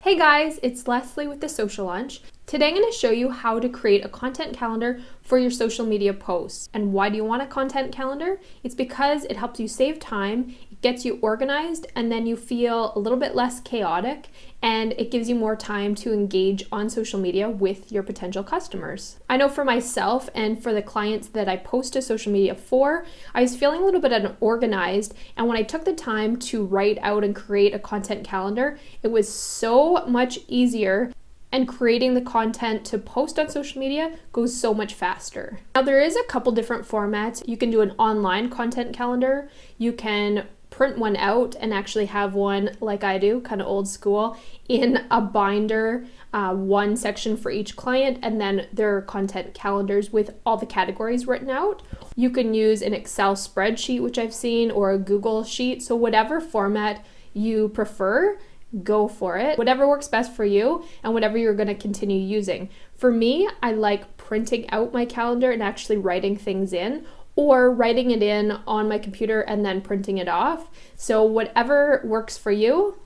Hey guys, it's Leslie with The Social Lunch. Today I'm going to show you how to create a content calendar for your social media posts. And why do you want a content calendar? It's because it helps you save time, it gets you organized, and then you feel a little bit less chaotic, and it gives you more time to engage on social media with your potential customers. I know for myself and for the clients that I post to social media for, I was feeling a little bit unorganized, and when I took the time to write out and create a content calendar, it was so much easier. And creating the content to post on social media goes so much faster. Now there is a couple different formats. You can do an online content calendar. You can print one out and actually have one like I do, kind of old school, in a binder, one section for each client, and then their content calendars with all the categories written out. You can use an Excel spreadsheet, which I've seen, or a Google sheet. So whatever format you prefer, go for it. Whatever works best for you and whatever you're going to continue using. For me, I like printing out my calendar and actually writing things in, or writing it in on my computer and then printing it off. So whatever works for you,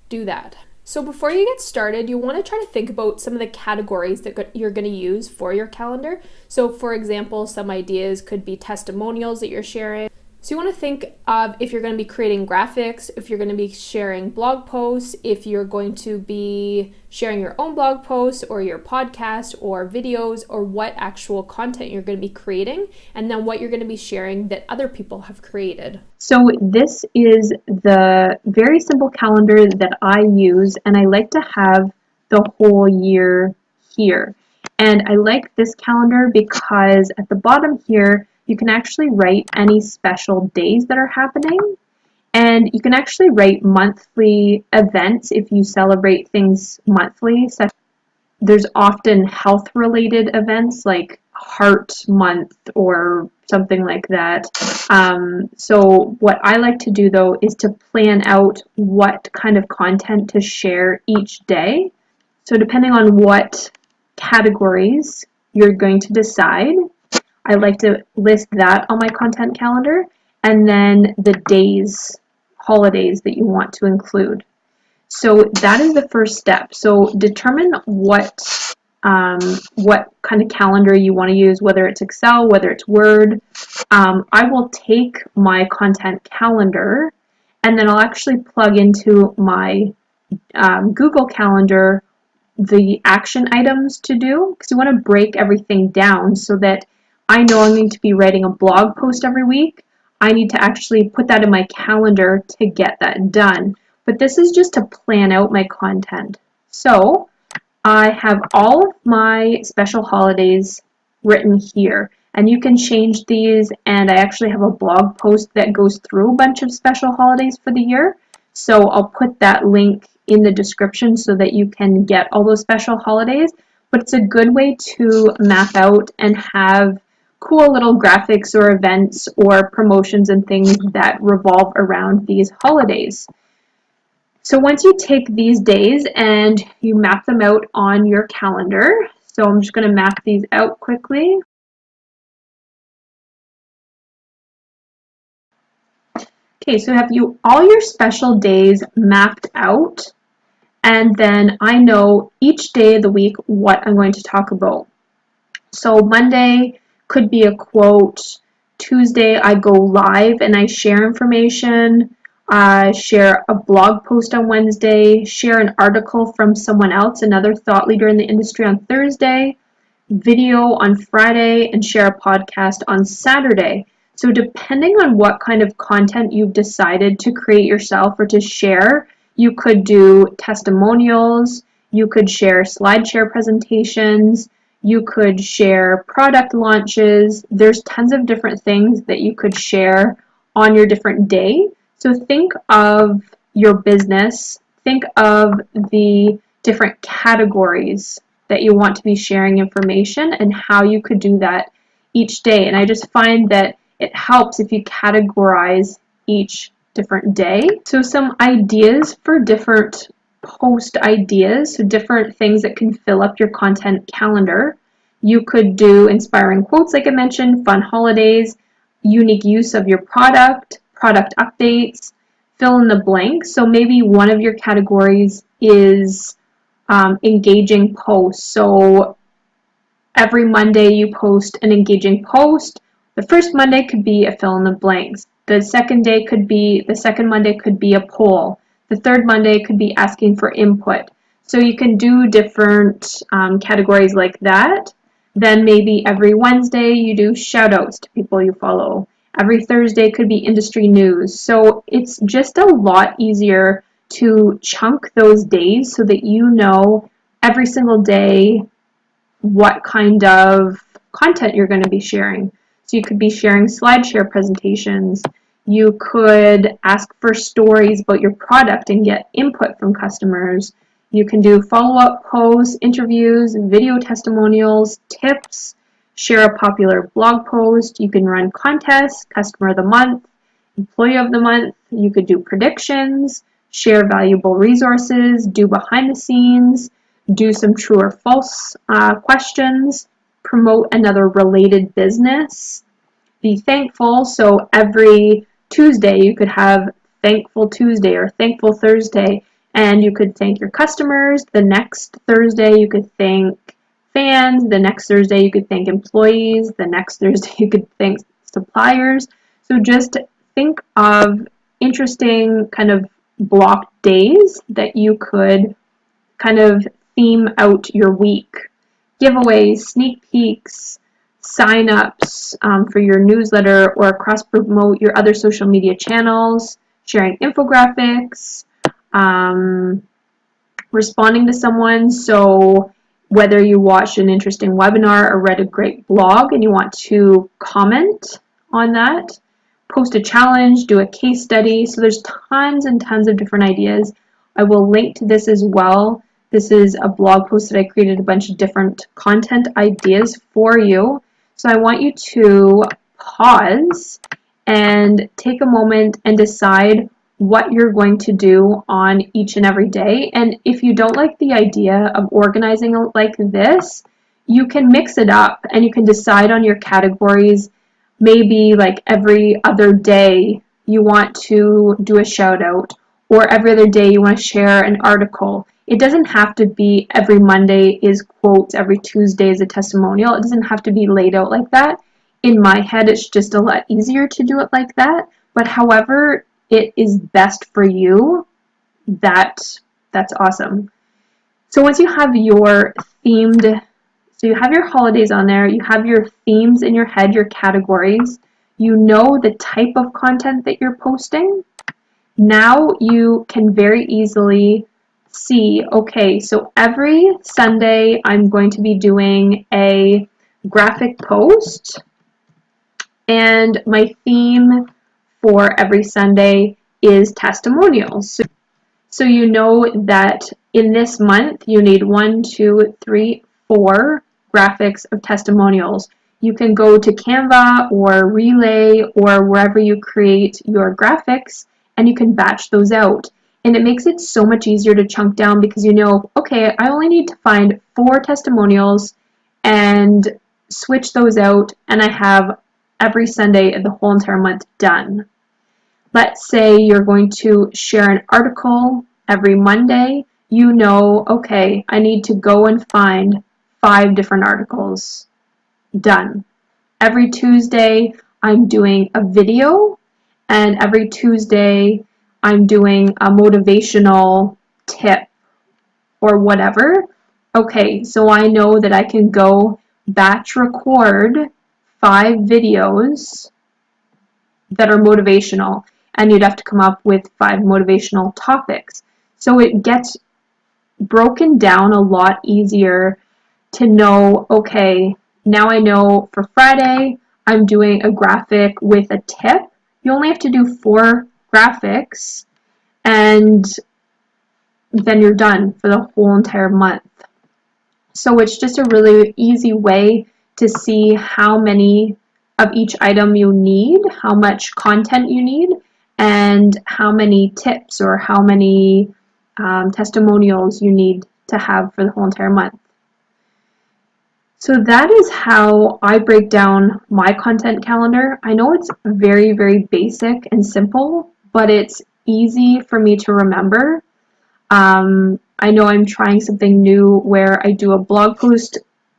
do that. So before you get started, you want to try to think about some of the categories that you're going to use for your calendar. So for example, some ideas could be testimonials that you're sharing. So you want to think of if you're going to be creating graphics, if you're going to be sharing blog posts, if you're going to be sharing your own blog posts or your podcast or videos, or what actual content you're going to be creating, and then what you're going to be sharing that other people have created. So this is the very simple calendar that I use, and I like to have the whole year here. And I like this calendar because at the bottom here, you can actually write any special days that are happening, and you can actually write monthly events if you celebrate things monthly. So there's often health-related events like Heart Month or something like that. So what I like to do though is to plan out what kind of content to share each day. So depending on what categories you're going to decide, I like to list that on my content calendar, and then the days, holidays that you want to include. So that is the first step. So determine what kind of calendar you want to use, whether it's Excel, whether it's Word. I will take my content calendar and then I'll actually plug into my Google Calendar the action items to do, because you want to break everything down so that I know I'm going to be writing a blog post every week. I need to actually put that in my calendar to get that done. But this is just to plan out my content. So I have all of my special holidays written here, and you can change these, and I actually have a blog post that goes through a bunch of special holidays for the year. So I'll put that link in the description so that you can get all those special holidays. But it's a good way to map out and have cool little graphics or events or promotions and things that revolve around these holidays. So once you take these days and you map them out on your calendar, so I'm just going to map these out quickly. Okay, so have you all your special days mapped out, and then I know each day of the week what I'm going to talk about. So Monday could be a quote, Tuesday I go live and I share information, share a blog post on Wednesday, share an article from someone else, another thought leader in the industry on Thursday, video on Friday, and share a podcast on Saturday. So depending on what kind of content you've decided to create yourself or to share, you could do testimonials, you could share SlideShare presentations, you could share product launches. There's tons of different things that you could share on your different day. So think of your business, think of the different categories that you want to be sharing information and how you could do that each day. And I just find that it helps if you categorize each different day. So some ideas for different post ideas, so different things that can fill up your content calendar. You could do inspiring quotes, like I mentioned, fun holidays, unique use of your product updates, fill in the blank. So maybe one of your categories is engaging posts. So every Monday you post an engaging post. The first Monday could be a fill in the blanks. The second Monday could be a poll. The third Monday could be asking for input. So you can do different categories like that. Then maybe every Wednesday you do shout outs to people you follow. Every Thursday could be industry news. So it's just a lot easier to chunk those days so that you know every single day what kind of content you're going to be sharing. So you could be sharing SlideShare presentations. You could ask for stories about your product and get input from customers. You can do follow-up posts, interviews, video testimonials, tips, share a popular blog post. You can run contests, customer of the month, employee of the month. You could do predictions, share valuable resources, do behind the scenes, do some true or false questions, promote another related business, be thankful. So every Tuesday you could have Thankful Tuesday or Thankful Thursday, and you could thank your customers. The next Thursday you could thank fans. The next Thursday you could thank employees. The next Thursday you could thank suppliers. So just think of interesting kind of block days that you could kind of theme out your week. Giveaways, sneak peeks, sign-ups for your newsletter, or cross-promote your other social media channels, sharing infographics, responding to someone. So whether you watched an interesting webinar or read a great blog and you want to comment on that, post a challenge, do a case study. So there's tons and tons of different ideas. I will link to this as well. This is a blog post that I created a bunch of different content ideas for you. So I want you to pause and take a moment and decide what you're going to do on each and every day. And if you don't like the idea of organizing it like this, you can mix it up and you can decide on your categories. Maybe like every other day you want to do a shout out, or every other day you want to share an article. It doesn't have to be every Monday is quotes, every Tuesday is a testimonial. It doesn't have to be laid out like that. In my head, it's just a lot easier to do it like that. But however it is best for you, that's awesome. So once you have your themed, so you have your holidays on there, you have your themes in your head, your categories, you know the type of content that you're posting. Now you can very easily see, okay, so every Sunday I'm going to be doing a graphic post, and my theme for every Sunday is testimonials. So you know that in this month you need 1, 2, 3, 4 graphics of testimonials. You can go to Canva or Relay or wherever you create your graphics, and you can batch those out. And it makes it so much easier to chunk down because you know, okay, I only need to find 4 testimonials and switch those out, and I have every Sunday of the whole entire month done. Let's say you're going to share an article every Monday. You know, okay, I need to go and find 5 different articles. Done. Every Tuesday, I'm doing a video, and every Tuesday, I'm doing a motivational tip or whatever. Okay, so I know that I can go batch record 5 videos that are motivational, and you'd have to come up with 5 motivational topics. So it gets broken down a lot easier to know, okay, now I know for Friday I'm doing a graphic with a tip. You only have to do 4 graphics and then you're done for the whole entire month. So it's just a really easy way to see how many of each item you need, how much content you need, and how many tips or how many testimonials you need to have for the whole entire month. So that is how I break down my content calendar. I know it's very, very basic and simple, but it's easy for me to remember. I know I'm trying something new where I do a blog post,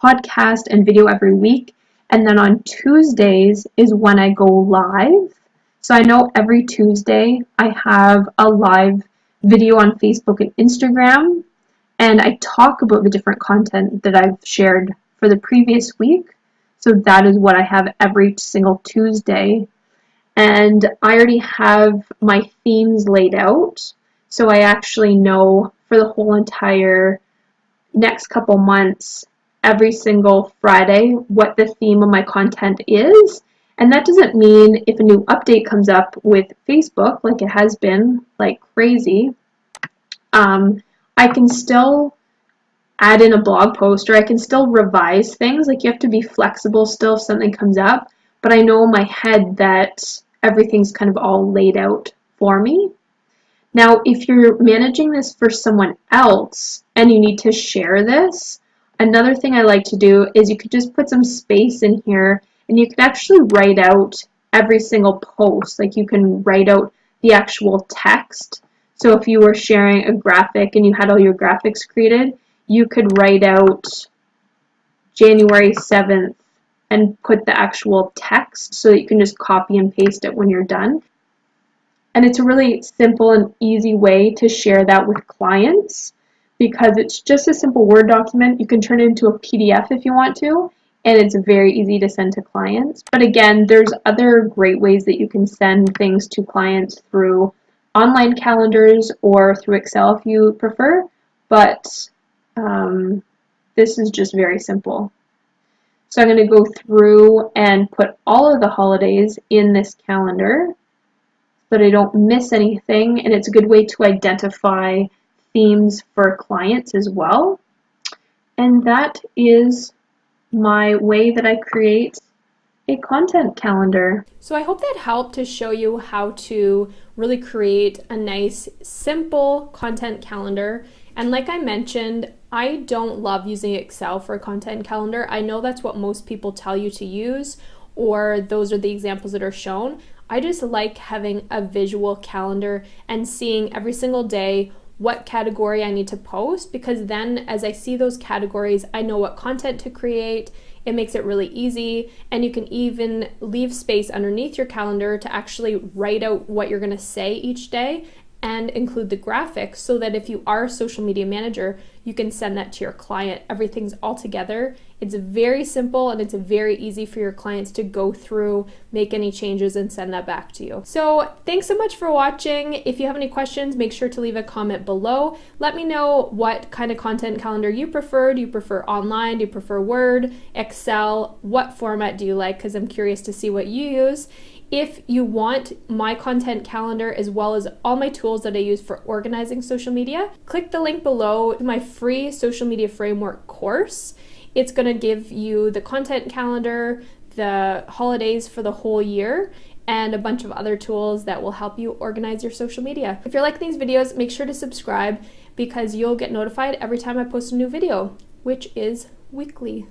podcast, and video every week. And then on Tuesdays is when I go live. So I know every Tuesday I have a live video on Facebook and Instagram. And I talk about the different content that I've shared for the previous week. So that is what I have every single Tuesday. And I already have my themes laid out. So I actually know for the whole entire next couple months, every single Friday, what the theme of my content is. And that doesn't mean if a new update comes up with Facebook, like it has been like crazy, I can still add in a blog post, or I can still revise things. Like, you have to be flexible still if something comes up, but I know in my head that everything's kind of all laid out for me. Now, if you're managing this for someone else and you need to share this, another thing I like to do is you could just put some space in here, and you could actually write out every single post. Like, you can write out the actual text. So if you were sharing a graphic and you had all your graphics created, you could write out January 7th and put the actual text so that you can just copy and paste it when you're done. And it's a really simple and easy way to share that with clients, because it's just a simple Word document. You can turn it into a PDF if you want to, and it's very easy to send to clients. But again, there's other great ways that you can send things to clients through online calendars or through Excel if you prefer, but this is just very simple. So I'm going to go through and put all of the holidays in this calendar so that I don't miss anything, and it's a good way to identify themes for clients as well. And that is my way that I create a content calendar. So I hope that helped to show you how to really create a nice, simple content calendar. And like I mentioned, I don't love using Excel for a content calendar. I know that's what most people tell you to use, or those are the examples that are shown. I just like having a visual calendar and seeing every single day what category I need to post, because then as I see those categories, I know what content to create. It makes it really easy, and you can even leave space underneath your calendar to actually write out what you're going to say each day and include the graphics, so that if you are a social media manager, you can send that to your client. Everything's all together. It's very simple, and it's very easy for your clients to go through, make any changes, and send that back to you. So thanks so much for watching. If you have any questions, make sure to leave a comment below. Let me know what kind of content calendar you prefer. Do you prefer online? Do you prefer Word, Excel? What format do you like? Because I'm curious to see what you use. If you want my content calendar as well as all my tools that I use for organizing social media, click the link below to my free social media framework course. It's going to give you the content calendar, the holidays for the whole year, and a bunch of other tools that will help you organize your social media. If you're liking these videos, make sure to subscribe, because you'll get notified every time I post a new video, which is weekly.